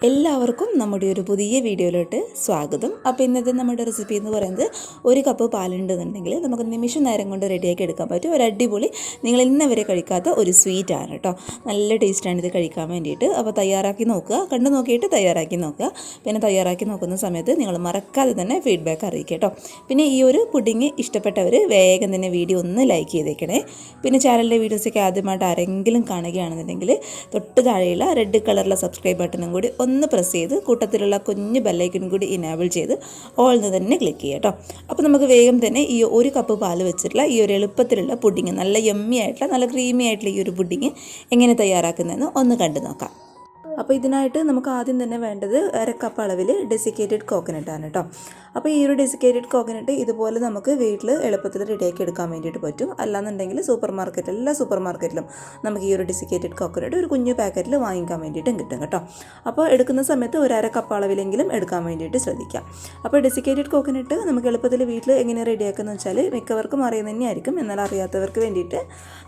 എല്ലാവർക്കും നമ്മുടെ ഒരു പുതിയ വീഡിയോയിലോട്ട് സ്വാഗതം. അപ്പോൾ ഇന്നത്തെ നമ്മുടെ റെസിപ്പി എന്ന് പറയുന്നത് ഒരു കപ്പ് പാലുണ്ടെന്നുണ്ടെങ്കിൽ നമുക്ക് നിമിഷം നേരം കൊണ്ട് റെഡിയാക്കി എടുക്കാൻ പറ്റും. ഒരു അടിപൊളി നിങ്ങൾ ഇന്ന് വരെ കഴിക്കാത്ത ഒരു സ്വീറ്റാണ് കേട്ടോ. നല്ല ടേസ്റ്റാണ് ഇത് കഴിക്കാൻ വേണ്ടിയിട്ട്. അപ്പോൾ തയ്യാറാക്കി നോക്കുക, കണ്ടു നോക്കിയിട്ട് തയ്യാറാക്കി നോക്കുക. പിന്നെ തയ്യാറാക്കി നോക്കുന്ന സമയത്ത് നിങ്ങൾ മറക്കാതെ തന്നെ ഫീഡ്ബാക്ക് അറിയിക്കുക കേട്ടോ. പിന്നെ ഈ ഒരു പുഡിങ് ഇഷ്ടപ്പെട്ടവർ വേഗം തന്നെ വീഡിയോ ഒന്ന് ലൈക്ക് ചെയ്തേക്കണേ. പിന്നെ ചാനലിലെ വീഡിയോസൊക്കെ ആദ്യമായിട്ട് ആരെങ്കിലും കാണുകയാണെന്നുണ്ടെങ്കിൽ തൊട്ട് താഴെയുള്ള റെഡ് കളറിലെ സബ്സ്ക്രൈബ് ബട്ടണും കൂടി ഒന്ന് പ്രസ് ചെയ്ത് കൂട്ടത്തിലുള്ള കുഞ്ഞ് ബെല്ലൈക്കനും കൂടി ഇനേബിൾ ചെയ്ത് ഓൾന്ന് തന്നെ ക്ലിക്ക് ചെയ്യുക കേട്ടോ. അപ്പോൾ നമുക്ക് വേഗം തന്നെ ഈ ഒരു കപ്പ് പാൽ വെച്ചിട്ടുള്ള ഈ ഒരു എളുപ്പത്തിലുള്ള പുഡിങ്, നല്ല യമ്മി ആയിട്ടുള്ള നല്ല ക്രീമി ആയിട്ടുള്ള ഈ ഒരു പുഡിങ് എങ്ങനെ തയ്യാറാക്കുന്നതെന്ന് ഒന്ന് കണ്ടു നോക്കാം. അപ്പോൾ ഇതിനായിട്ട് നമുക്ക് ആദ്യം തന്നെ വേണ്ടത് 1/2 കപ്പ് അളവിൽ ഡെസിക്കേറ്റഡ് കോക്കനട്ടാണ് കേട്ടോ. അപ്പോൾ ഈ ഒരു ഡെസിക്കേറ്റഡ് കോക്കനട്ട് ഇതുപോലെ നമുക്ക് വീട്ടിൽ എളുപ്പത്തിൽ റെഡിയാക്കി എടുക്കാൻ വേണ്ടിയിട്ട് പറ്റും. അല്ലാന്നുണ്ടെങ്കിൽ എല്ലാ സൂപ്പർ മാർക്കറ്റിലും നമുക്ക് ഈ ഒരു ഡെസിക്കേറ്റഡ് കോക്കനട്ട് ഒരു കുഞ്ഞു പാക്കറ്റിൽ വാങ്ങിക്കാൻ വേണ്ടിയിട്ടും കിട്ടും കേട്ടോ. അപ്പോൾ എടുക്കുന്ന സമയത്ത് 1/2 കപ്പ് അളവിലെങ്കിലും എടുക്കാൻ വേണ്ടിയിട്ട് ശ്രദ്ധിക്കാം. അപ്പോൾ ഡെസിക്കേറ്റഡ് കോക്കനട്ട് നമുക്ക് എളുപ്പത്തിൽ വീട്ടിൽ എങ്ങനെ റെഡിയാക്കുന്നത് വെച്ചാൽ മിക്കവർക്കും അറിയുന്നത് തന്നെയായിരിക്കും. എന്നാൽ അറിയാത്തവർക്ക് വേണ്ടിയിട്ട്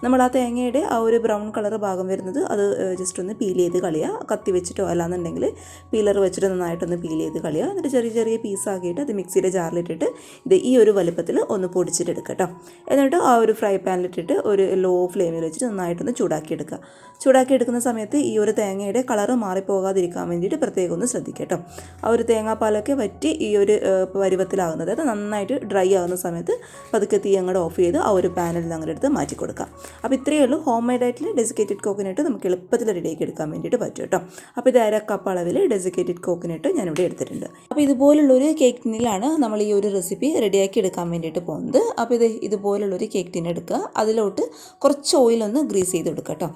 നമ്മൾ ആ തേങ്ങയുടെ ആ ഒരു ബ്രൗൺ കളർ ഭാഗം വരുന്നത് അത് ജസ്റ്റ് ഒന്ന് പീൽ ചെയ്ത് കളയുക. കത്തി വെച്ചിട്ടോ അല്ലാന്നുണ്ടെങ്കിൽ പീലർ വെച്ചിട്ട് നന്നായിട്ടൊന്ന് പീൽ ചെയ്ത് കളയുക. എന്നിട്ട് ചെറിയ ചെറിയ പീസാക്കിയിട്ട് അത് മിക്സിയുടെ ജാറിലിട്ടിട്ട് ഇത് ഈ ഒരു വലുപ്പത്തിൽ ഒന്ന് പൊടിച്ചിട്ടെടുക്കുക കേട്ടോ. എന്നിട്ട് ആ ഒരു ഫ്രൈ പാനിലിട്ടിട്ട് ഒരു ലോ ഫ്ലെയിമിൽ വെച്ചിട്ട് നന്നായിട്ടൊന്ന് ചൂടാക്കി എടുക്കുന്ന സമയത്ത് ഈ ഒരു തേങ്ങയുടെ കളറ് മാറിപ്പോകാതിരിക്കാൻ വേണ്ടിയിട്ട് പ്രത്യേകം ഒന്ന് ശ്രദ്ധിക്കുക കേട്ടോ. ആ ഒരു തേങ്ങാപ്പാലൊക്കെ വറ്റി ഈ ഒരു പരുവത്തിലാകുന്നത്, അതായത് നന്നായിട്ട് ഡ്രൈ ആകുന്ന സമയത്ത് പതുക്കെ തീ അങ്ങോട്ട് ഓഫ് ചെയ്ത് ആ ഒരു പാനിൽ നിന്ന് അങ്ങോട്ട് എടുത്ത് മാറ്റി കൊടുക്കാം. അപ്പോൾ ഇത്രയേ ഉള്ളൂ. ഹോം മെയ്ഡ് ആയിട്ടുള്ള ഡെസിക്കേറ്റഡ് കോക്കനട്ട് നമുക്ക് എളുപ്പത്തിൽ റെഡിയാക്കി എടുക്കാൻ വേണ്ടിയിട്ട് പറ്റും കേട്ടോ. അപ്പോൾ ഇത് 1/2 കപ്പ് അളവിൽ ഡെസിക്കേറ്റഡ് കോക്കനട്ട് ഞാനിവിടെ എടുത്തിട്ടുണ്ട്. അപ്പോൾ ഇതുപോലുള്ളൊരു കേക്ക് ടിന്നിലാണ് നമ്മൾ ഈ ഒരു റെസിപ്പി റെഡിയാക്കി എടുക്കാൻ വേണ്ടിയിട്ട് പോകുന്നത്. അപ്പോൾ ഇതുപോലുള്ളൊരു കേക്ക് ടിൻ എടുക്കുക. അതിലോട്ട് കുറച്ച് ഓയിലൊന്ന് ഗ്രീസ് ചെയ്ത് കൊടുക്കുക കേട്ടോ.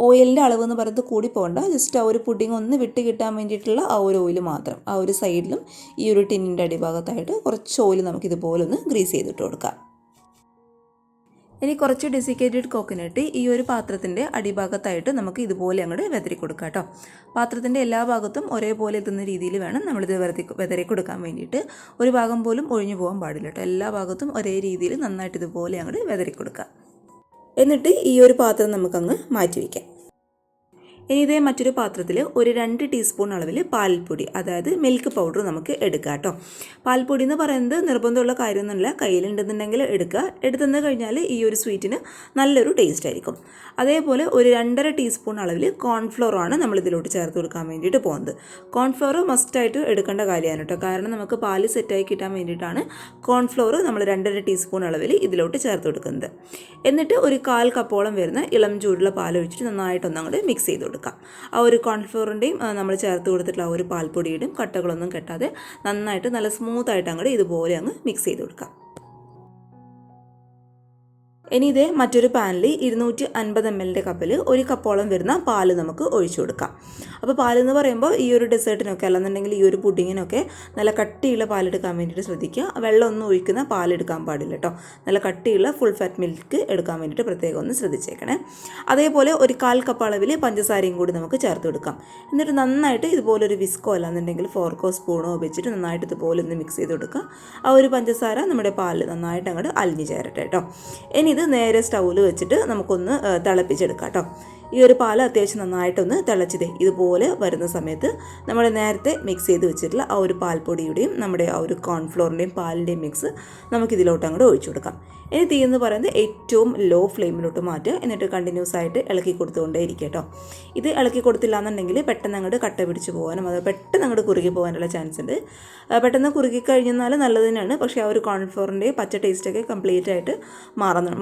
ഓയിലിൻ്റെ അളവ് എന്ന് പറയുന്നത് കൂടി പോകണ്ട, ജസ്റ്റ് ആ ഒരു പുഡിങ് ഒന്ന് വിട്ട് കിട്ടാൻ വേണ്ടിയിട്ടുള്ള ആ ഒരു ഓയിൽ മാത്രം. ആ ഒരു സൈഡിലും ഈ ഒരു ടിന്നിൻ്റെ അടിഭാഗത്തായിട്ട് കുറച്ച് ഓയിൽ നമുക്ക് ഇതുപോലെ ഒന്ന് ഗ്രീസ് ചെയ്തിട്ട് കൊടുക്കാം. ഇനി കുറച്ച് ഡെസിക്കേറ്റഡ് കോക്കനട്ട് ഈ ഒരു പാത്രത്തിൻ്റെ അടിഭാഗത്തായിട്ട് നമുക്ക് ഇതുപോലെ അങ്ങോട്ട് വെതറി കൊടുക്കാം കേട്ടോ. പാത്രത്തിൻ്റെ എല്ലാ ഭാഗത്തും ഒരേപോലെ എത്തുന്ന രീതിയിൽ വേണം നമ്മളിത് വെതറി കൊടുക്കാൻ വേണ്ടിയിട്ട്. ഒരു ഭാഗം പോലും ഒഴിഞ്ഞു പോകാൻ പാടില്ല കേട്ടോ. എല്ലാ ഭാഗത്തും ഒരേ രീതിയിൽ നന്നായിട്ട് ഇതുപോലെ അങ്ങോട്ട് വെതറി കൊടുക്കാം. എന്നിട്ട് ഈ ഒരു പാത്രം നമുക്കങ്ങ് മാറ്റി വയ്ക്കാം. ഇനി ഇതേ മറ്റൊരു പാത്രത്തിൽ ഒരു 2 ടീസ്പൂൺ അളവിൽ പാൽപ്പൊടി, അതായത് മിൽക്ക് പൗഡർ നമുക്ക് എടുക്കാം കേട്ടോ. പാൽപ്പൊടി എന്ന് പറയുന്നത് നിർബന്ധമുള്ള കാര്യമൊന്നുമില്ല, കയ്യിലുണ്ടെന്നുണ്ടെങ്കിൽ എടുക്കുക. എടുത്തെന്ന് കഴിഞ്ഞാൽ ഈ ഒരു സ്വീറ്റിന് നല്ലൊരു ടേസ്റ്റ് ആയിരിക്കും. അതേപോലെ ഒരു 2.5 ടീസ്പൂൺ അളവിൽ കോൺഫ്ലോറാണ് നമ്മളിതിലോട്ട് ചേർത്ത് കൊടുക്കാൻ വേണ്ടിയിട്ട് പോകുന്നത്. കോൺഫ്ലോർ മസ്റ്റായിട്ട് എടുക്കേണ്ട കാര്യമാണ് കേട്ടോ. കാരണം നമുക്ക് പാല് സെറ്റായി കിട്ടാൻ വേണ്ടിയിട്ടാണ് കോൺഫ്ലോർ നമ്മൾ 2.5 ടീസ്പൂൺ അളവിൽ ഇതിലോട്ട് ചേർത്ത് കൊടുക്കുന്നത്. എന്നിട്ട് ഒരു 1/4 കപ്പോളം വരുന്ന ഇളം ചൂടുള്ള പാൽ ഒഴിച്ചിട്ട് നന്നായിട്ടൊന്നും അങ്ങോട്ട് മിക്സ് ചെയ്ത് കൊടുക്കാം. ആ ഒരു കോൺഫ്ലോറിൻ്റെയും നമ്മൾ ചേർത്ത് കൊടുത്തിട്ടുള്ള ആ ഒരു പാൽപ്പൊടിയുടെയും കട്ടകളൊന്നും കെട്ടാതെ നന്നായിട്ട് നല്ല സ്മൂത്തായിട്ട് അങ്ങോട്ട് ഇതുപോലെ അങ്ങ് മിക്സ് ചെയ്ത് കൊടുക്കാം. ഇനി ഇതേ മറ്റൊരു പാനിൽ 250 ml കപ്പിൽ 1 കപ്പോളം വരുന്ന പാല് നമുക്ക് ഒഴിച്ചു കൊടുക്കാം. അപ്പോൾ പാലെന്ന് പറയുമ്പോൾ ഈ ഒരു ഡെസേർട്ടിനൊക്കെ അല്ലെന്നുണ്ടെങ്കിൽ ഈ ഒരു പുഡിങ്ങിനൊക്കെ നല്ല കട്ടിയുള്ള പാലെടുക്കാൻ വേണ്ടിയിട്ട് ശ്രദ്ധിക്കുക. വെള്ളമൊന്നും ഒഴിക്കുന്ന പാലെടുക്കാൻ പാടില്ല കേട്ടോ. നല്ല കട്ടിയുള്ള ഫുൾ ഫാറ്റ് മിൽക്ക് എടുക്കാൻ വേണ്ടിയിട്ട് പ്രത്യേകം ഒന്ന് ശ്രദ്ധിച്ചേക്കണേ. അതേപോലെ ഒരു 1/4 കപ്പ് അളവിൽ പഞ്ചസാരയും കൂടി നമുക്ക് ചേർത്ത് കൊടുക്കാം. എന്നിട്ട് നന്നായിട്ട് ഇതുപോലെ ഒരു വിസ്കോ അല്ലാന്നുണ്ടെങ്കിൽ ഫോർക്കോ സ്പൂണോ വെച്ചിട്ട് നന്നായിട്ട് ഇതുപോലെ ഒന്ന് മിക്സ് ചെയ്ത് കൊടുക്കുക. ആ ഒരു പഞ്ചസാര നമ്മുടെ പാലിൽ നന്നായിട്ട് അങ്ങോട്ട് അലിഞ്ഞ് ചേരട്ടെ കേട്ടോ. ഇനി ഇത് നേരെ സ്റ്റൗവിൽ വെച്ചിട്ട് നമുക്കൊന്ന് തിളപ്പിച്ചെടുക്കാം കേട്ടോ. ഈ ഒരു പാൽ അത്യാവശ്യം നന്നായിട്ടൊന്ന് തിളച്ചതേ ഇതുപോലെ വരുന്ന സമയത്ത് നമ്മൾ നേരത്തെ മിക്സ് ചെയ്ത് വെച്ചിട്ടുള്ള ആ ഒരു പാൽപ്പൊടിയുടെയും നമ്മുടെ ആ ഒരു കോൺഫ്ലോറിൻ്റെയും പാലിൻ്റെയും മിക്സ് നമുക്കിതിലോട്ട് അങ്ങോട്ട് ഒഴിച്ചു കൊടുക്കാം. ഇനി തീ എന്ന് പറയുന്നത് ഏറ്റവും ലോ ഫ്ലെയിമിലോട്ട് മാറ്റുക. എന്നിട്ട് കണ്ടിന്യൂസ് ആയിട്ട് ഇളക്കി കൊടുത്തുകൊണ്ടേ ഇരിക്കുക കേട്ടോ. ഇത് ഇളക്കി കൊടുത്തില്ല എന്നുണ്ടെങ്കിൽ പെട്ടെന്ന് അങ്ങോട്ട് കട്ട പിടിച്ച് പോകാനും അത് പെട്ടെന്ന് അങ്ങോട്ട് കുറുകി പോകാനുള്ള ചാൻസ് ഉണ്ട്. പെട്ടെന്ന് കുറുകി കഴിഞ്ഞാൽ നല്ലത് തന്നെയാണ്. പക്ഷേ ആ ഒരു കോൺഫ്ലോറിൻ്റെ പച്ച ടേസ്റ്റൊക്കെ കംപ്ലീറ്റ് ആയിട്ട്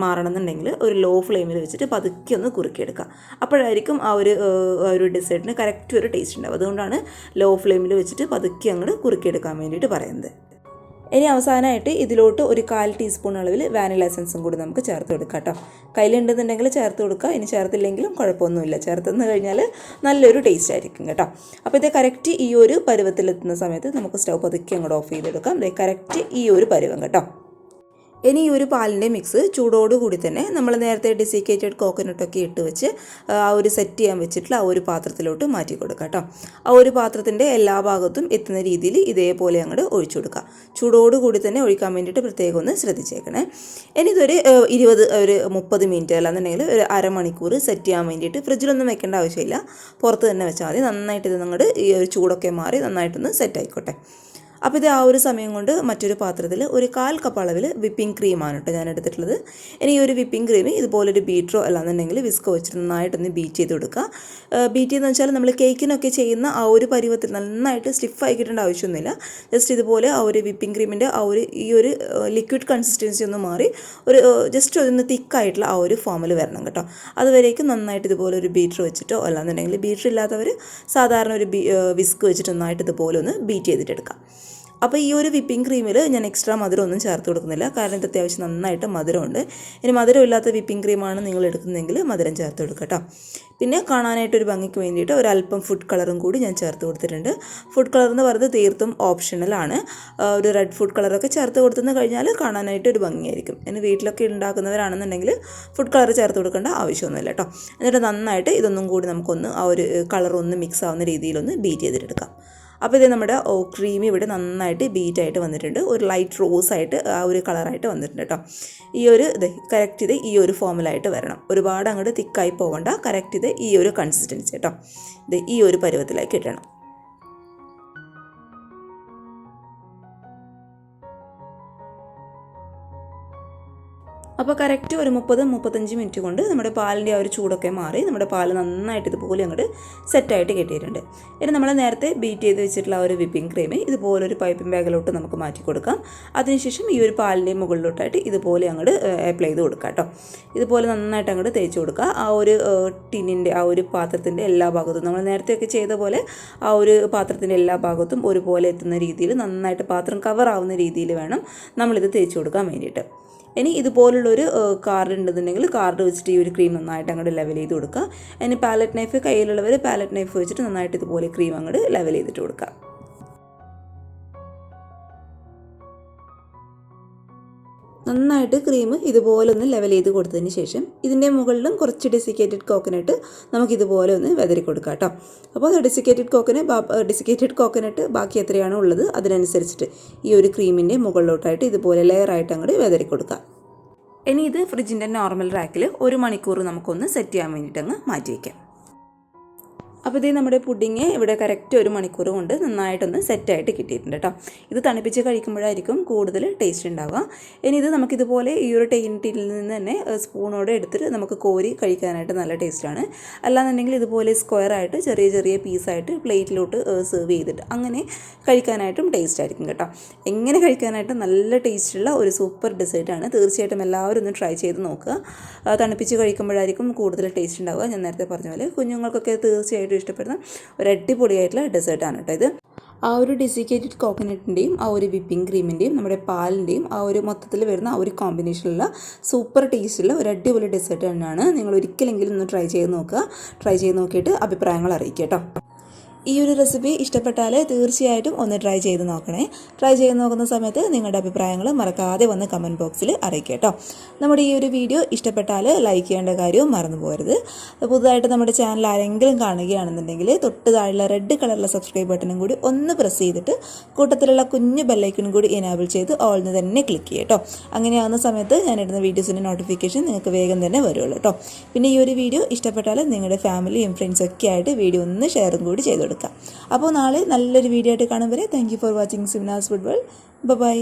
മാറണമെന്നുണ്ടെങ്കിൽ ഒരു ലോ ഫ്ലെയിമിൽ വെച്ചിട്ട് പതുക്കെ ഒന്ന് കുറുക്കിയെടുക്കുക. അപ്പോഴായിരിക്കും ആ ഒരു ഡെസേർട്ടിന് കറക്റ്റ് ഒരു ടേസ്റ്റ് ഉണ്ടാവും. അതുകൊണ്ടാണ് ലോ ഫ്ലെയിമിൽ വെച്ചിട്ട് പതുക്കെ അങ്ങോട്ട് കുറുക്കിയെടുക്കാൻ വേണ്ടിയിട്ട് പറയുന്നത്. ഇനി അവസാനമായിട്ട് ഇതിലോട്ട് ഒരു 1/4 ടീസ്പൂൺ അളവിൽ വാനില എസൻസും കൂടി നമുക്ക് ചേർത്ത് കൊടുക്കാം കേട്ടോ. കയ്യിലുണ്ടെന്നുണ്ടെങ്കിൽ ചേർത്ത് കൊടുക്കുക. ഇനി ചേർത്തില്ലെങ്കിലും കുഴപ്പമൊന്നുമില്ല. ചേർത്തെന്ന് കഴിഞ്ഞാൽ നല്ലൊരു ടേസ്റ്റ് ആയിരിക്കും കേട്ടോ. അപ്പോൾ ഇത് കറക്റ്റ് ഈ ഒരു പരുവത്തിലെത്തുന്ന സമയത്ത് നമുക്ക് സ്റ്റൗ പതുക്കെ അങ്ങോട്ട് ഓഫ് ചെയ്തെടുക്കാം. കറക്റ്റ് ഈ ഒരു പരുവം കേട്ടോ. ഇനി ഈ ഒരു പാലിൻ്റെ മിക്സ് ചൂടോടുകൂടി തന്നെ നമ്മൾ നേരത്തെ ഡെസിക്കേറ്റഡ് കോക്കനട്ടൊക്കെ ഇട്ട് വെച്ച് ആ ഒരു സെറ്റ് ചെയ്യാൻ വെച്ചിട്ടുള്ള ആ ഒരു പാത്രത്തിലോട്ട് മാറ്റി കൊടുക്കുക കേട്ടോ. ആ ഒരു പാത്രത്തിൻ്റെ എല്ലാ ഭാഗത്തും എത്തുന്ന രീതിയിൽ ഇതേപോലെ അങ്ങോട്ട് ഒഴിച്ചു കൊടുക്കുക. ചൂടോടുകൂടി തന്നെ ഒഴിക്കാൻ വേണ്ടിയിട്ട് പ്രത്യേകം ഒന്ന് ശ്രദ്ധിച്ചേക്കണേ. ഇനി ഇതൊരു 30 മിനിറ്റ് അല്ലാന്നുണ്ടെങ്കിൽ ഒരു അരമണിക്കൂർ സെറ്റ് ചെയ്യാൻ വേണ്ടിയിട്ട് ഫ്രിഡ്ജിലൊന്നും വെക്കേണ്ട ആവശ്യമില്ല, പുറത്ത് തന്നെ വെച്ചാൽ മതി. നന്നായിട്ട് ഇത് നിങ്ങളുടെ ഈ ഒരു ചൂടൊക്കെ മാറി നന്നായിട്ടൊന്ന് സെറ്റ് ആയിക്കോട്ടെ. അപ്പോൾ ഇത് ആ ഒരു സമയം കൊണ്ട് മറ്റൊരു പാത്രത്തിൽ ഒരു 1/4 കപ്പ് അളവിൽ വിപ്പിംഗ് ക്രീമാണ് കേട്ടോ ഞാൻ എടുത്തിട്ടുള്ളത്. ഇനി ഈ ഒരു വിപ്പിംഗ് ക്രീം ഇതുപോലൊരു ബീറ്ററോ അല്ലാന്നുണ്ടെങ്കിൽ വിസ്കോ വെച്ചിട്ട് നന്നായിട്ടൊന്ന് ബീറ്റ് ചെയ്ത് കൊടുക്കുക. ബീറ്റ് ചെയ്തെന്ന് വെച്ചാൽ നമ്മൾ കേക്കിനൊക്കെ ചെയ്യുന്ന ആ ഒരു പരുവത്തിൽ നന്നായിട്ട് സ്റ്റിഫായി കിട്ടേണ്ട ആവശ്യമൊന്നുമില്ല. ജസ്റ്റ് ഇതുപോലെ ആ ഒരു വിപ്പിംഗ് ക്രീമിൻ്റെ ആ ഒരു ഈ ഒരു ലിക്വിഡ് കൺസിസ്റ്റൻസി ഒന്ന് മാറി ഒരു ജസ്റ്റ് ഒന്ന് തിക്കായിട്ടുള്ള ആ ഒരു ഫോമിൽ വരണം കേട്ടോ. അതുവരേക്കും നന്നായിട്ട് ഇതുപോലെ ഒരു ബീറ്റർ വെച്ചിട്ടോ അല്ലാന്നുണ്ടെങ്കിൽ ബീറ്റർ ഇല്ലാത്തവർ സാധാരണ ഒരു വിസ്ക് വെച്ചിട്ട് നന്നായിട്ട് ഇതുപോലെ ഒന്ന് ബീറ്റ് ചെയ്തിട്ടെടുക്കാം. അപ്പോൾ ഈ ഒരു വിപ്പിംഗ് ക്രീമിൽ ഞാൻ എക്സ്ട്രാ മധുരം ഒന്നും ചേർത്ത് കൊടുക്കുന്നില്ല, കാരണം ഇത് അത്യാവശ്യം നന്നായിട്ട് മധുരമുണ്ട്. ഇനി മധുരമില്ലാത്ത വിപ്പിംഗ് ക്രീമാണ് നിങ്ങൾ എടുക്കുന്നതെങ്കിൽ മധുരം ചേർത്ത് കൊടുക്കുക കേട്ടോ. പിന്നെ കാണാനായിട്ടൊരു ഭംഗിക്ക് വേണ്ടിയിട്ട് ഒരല്പം ഫുഡ് കളറും കൂടി ഞാൻ ചേർത്ത് കൊടുത്തിട്ടുണ്ട്. ഫുഡ് കളർ എന്ന് പറയുന്നത് തീർത്തും ഓപ്ഷണലാണ്. ഒരു റെഡ് ഫുഡ് കളറൊക്കെ ചേർത്ത് കൊടുത്തെന്ന് കഴിഞ്ഞാൽ കാണാനായിട്ടൊരു ഭംഗിയായിരിക്കും. ഇനി വീട്ടിലൊക്കെ ഉണ്ടാക്കുന്നവരാണെന്നുണ്ടെങ്കിൽ ഫുഡ് കളർ ചേർത്ത് കൊടുക്കേണ്ട ആവശ്യമൊന്നുമില്ല കേട്ടോ. എന്നിട്ട് നന്നായിട്ട് ഇതൊന്നും കൂടി നമുക്കൊന്ന് ആ ഒരു കളറൊന്ന് മിക്സ് ആവുന്ന രീതിയിലൊന്ന് ബീറ്റ് ചെയ്തിട്ടെടുക്കാം. അപ്പോൾ ഇത് നമ്മുടെ ക്രീം ഇവിടെ നന്നായിട്ട് ബീറ്റായിട്ട് വന്നിട്ടുണ്ട്. ഒരു ലൈറ്റ് റോസായിട്ട് ആ ഒരു കളറായിട്ട് വന്നിട്ടുണ്ട് കേട്ടോ. ഈ ഒരു കറക്റ്റ് ഇത് ഈ ഒരു ഫോമിലായിട്ട് വരണം. ഒരുപാട് അങ്ങോട്ട് തിക്കായി പോകണ്ട. കറക്റ്റ് ഇത് ഈ ഒരു കൺസിസ്റ്റൻസി കേട്ടോ. ഇത് ഈ ഒരു പരുവത്തിലേക്ക് ഇടണം. അപ്പോൾ കറക്റ്റ് ഒരു 30-35 മിനിറ്റ് കൊണ്ട് നമ്മുടെ പാലിൻ്റെ ആ ഒരു ചൂടൊക്കെ മാറി നമ്മുടെ പാല് നന്നായിട്ട് ഇതുപോലെ അങ്ങോട്ട് സെറ്റായിട്ട് കിട്ടിയിട്ടുണ്ട്. ഇനി നമ്മൾ നേരത്തെ ബീറ്റ് ചെയ്ത് വെച്ചിട്ടുള്ള ആ ഒരു വിപ്പിംഗ് ക്രീം ഇതുപോലെ ഒരു പൈപ്പിംഗ് ബാഗിലോട്ട് നമുക്ക് മാറ്റി കൊടുക്കാം. അതിനുശേഷം ഈ ഒരു പാലിൻ്റെ മുകളിലോട്ടായിട്ട് ഇതുപോലെ അങ്ങോട്ട് അപ്ലൈ ചെയ്ത് കൊടുക്കാം കേട്ടോ. ഇതുപോലെ നന്നായിട്ട് അങ്ങോട്ട് തേച്ച് കൊടുക്കുക. ആ ഒരു ടിന്നിൻ്റെ ആ ഒരു പാത്രത്തിൻ്റെ എല്ലാ ഭാഗത്തും നമ്മൾ നേരത്തെയൊക്കെ ചെയ്ത പോലെ ആ ഒരു പാത്രത്തിൻ്റെ എല്ലാ ഭാഗത്തും ഒരുപോലെ എത്തുന്ന രീതിയിൽ നന്നായിട്ട് പാത്രം കവർ ആവുന്ന രീതിയിൽ വേണം നമ്മളിത് തേച്ച് കൊടുക്കാൻ വേണ്ടിയിട്ട്. ഇനി ഇതുപോലുള്ളൊരു കാർഡ് ഉണ്ടെന്നുണ്ടെങ്കിൽ കാർഡ് വെച്ചിട്ട് ഈ ഒരു ക്രീം നന്നായിട്ട് അങ്ങോട്ട് ലെവൽ ചെയ്ത് കൊടുക്കുക. ഇനി പാലറ്റ് നൈഫ് കയ്യിലുള്ളവർ പാലറ്റ് നൈഫ് വെച്ചിട്ട് നന്നായിട്ട് ഇതുപോലെ ക്രീം അങ്ങോട്ട് ലെവൽ ചെയ്തിട്ട് കൊടുക്കുക. നന്നായിട്ട് ക്രീം ഇതുപോലെ ഒന്ന് ലെവൽ ചെയ്ത് കൊടുത്തതിന് ശേഷം ഇതിൻ്റെ മുകളിലും കുറച്ച് ഡെസിക്കേറ്റഡ് കോക്കനട്ട് നമുക്കിതുപോലെ ഒന്ന് വെതറി കൊടുക്കാം കേട്ടോ. അപ്പോൾ ഡെസിക്കേറ്റഡ് കോക്കനട്ട് ബാക്കി എത്രയാണോ ഉള്ളത് അതിനനുസരിച്ചിട്ട് ഈ ഒരു ക്രീമിൻ്റെ മുകളിലോട്ടായിട്ട് ഇതുപോലെ ലെയറായിട്ട് അങ്ങോട്ട് വെതറി കൊടുക്കുക. ഇനി ഇത് ഫ്രിഡ്ജിൻ്റെ നോർമൽ റാക്കിൽ 1 മണിക്കൂർ നമുക്കൊന്ന് സെറ്റ് ചെയ്യാൻ വേണ്ടിയിട്ട് അങ്ങ് മാറ്റി വയ്ക്കാം. അപ്പോൾ ഇത് നമ്മുടെ പുഡിങ് ഇവിടെ കറക്റ്റ് 1 മണിക്കൂർ കൊണ്ട് നന്നായിട്ടൊന്ന് സെറ്റായിട്ട് കിട്ടിയിട്ടുണ്ട് കേട്ടോ. ഇത് തണുപ്പിച്ച് കഴിക്കുമ്പോഴായിരിക്കും കൂടുതൽ ടേസ്റ്റ് ഉണ്ടാവുക. ഇനി ഇത് നമുക്കിതുപോലെ ഈ ഒരു ടിന്നിൽ നിന്ന് തന്നെ സ്പൂണോടെ എടുത്തിട്ട് നമുക്ക് കോരി കഴിക്കാനായിട്ട് നല്ല ടേസ്റ്റാണ്. അല്ലാന്നുണ്ടെങ്കിൽ ഇതുപോലെ സ്ക്വയറായിട്ട് ചെറിയ ചെറിയ പീസായിട്ട് പ്ലേറ്റിലോട്ട് സെർവ് ചെയ്തിട്ട് അങ്ങനെ കഴിക്കാനായിട്ടും ടേസ്റ്റ് ആയിരിക്കും കേട്ടോ. എങ്ങനെ കഴിക്കാനായിട്ട് നല്ല ടേസ്റ്റുള്ള ഒരു സൂപ്പർ ഡെസേർട്ടാണ്. തീർച്ചയായിട്ടും എല്ലാവരും ഒന്ന് ട്രൈ ചെയ്ത് നോക്കുക. തണുപ്പിച്ച് കഴിക്കുമ്പോഴായിരിക്കും കൂടുതൽ ടേസ്റ്റ് ഉണ്ടാവുക. ഞാൻ നേരത്തെ പറഞ്ഞ പോലെ കുഞ്ഞുങ്ങൾക്കൊക്കെ തീർച്ചയായിട്ടും ഇഷ്ടപ്പെടുന്ന ഒരു അടിപൊളിയായിട്ടുള്ള ഡെസേർട്ടാണ് കേട്ടോ ഇത്. ആ ഒരു ഡെസിക്കേറ്റഡ് കോക്കനട്ടിൻ്റെയും ആ ഒരു വിപ്പിംഗ് ക്രീമിൻ്റെയും നമ്മുടെ പാലിൻ്റെയും ആ ഒരു മൊത്തത്തിൽ വരുന്ന ആ ഒരു കോമ്പിനേഷനുള്ള സൂപ്പർ ടേസ്റ്റുള്ള ഒരു അടിപൊളി ഡെസേർട്ട് തന്നെയാണ്. നിങ്ങൾ ഒരിക്കലെങ്കിലും ഒന്ന് ട്രൈ ചെയ്ത് നോക്കുക. ട്രൈ ചെയ്ത് നോക്കിയിട്ട് അഭിപ്രായങ്ങൾ അറിയിക്കുക കേട്ടോ. ഈ ഒരു റെസിപ്പി ഇഷ്ടപ്പെട്ടാൽ തീർച്ചയായിട്ടും ഒന്ന് ട്രൈ ചെയ്ത് നോക്കണേ. ട്രൈ ചെയ്ത് നോക്കുന്ന സമയത്ത് നിങ്ങളുടെ അഭിപ്രായങ്ങൾ മറക്കാതെ വന്ന് കമൻറ്റ് ബോക്സിൽ അറിയിക്കുക കേട്ടോ. നമ്മുടെ ഈ ഒരു വീഡിയോ ഇഷ്ടപ്പെട്ടാൽ ലൈക്ക് ചെയ്യേണ്ട കാര്യവും മറന്നു പോകരുത്. പുതുതായിട്ട് നമ്മുടെ ചാനൽ ആരെങ്കിലും കാണുകയാണെന്നുണ്ടെങ്കിൽ തൊട്ട് താഴെയുള്ള റെഡ് കളറിലെ സബ്സ്ക്രൈബ് ബട്ടണും കൂടി ഒന്ന് പ്രസ് ചെയ്തിട്ട് കൂട്ടത്തിലുള്ള കുഞ്ഞു ബെല്ലൈക്കൺ കൂടി എനേബിൾ ചെയ്ത് ഓൾന്ന് തന്നെ ക്ലിക്ക് ചെയ്യുക കേട്ടോ. അങ്ങനെയാവുന്ന സമയത്ത് ഞാനിടുന്ന വീഡിയോസിൻ്റെ നോട്ടിഫിക്കേഷൻ നിങ്ങൾക്ക് വേഗം തന്നെ വരുള്ളൂ കേട്ടോ. പിന്നെ ഈ ഒരു വീഡിയോ ഇഷ്ടപ്പെട്ടാൽ നിങ്ങളുടെ ഫാമിലിയും ഫ്രണ്ട്സൊക്കെ ആയിട്ട് വീഡിയോ ഒന്ന് ഷെയറും കൂടി ചെയ്ത് കൊടുക്കുക. അപ്പോൾ നാളെ നല്ലൊരു വീഡിയോ ആയിട്ട് കാണും വരെ thank you for watching Simna's food world. By.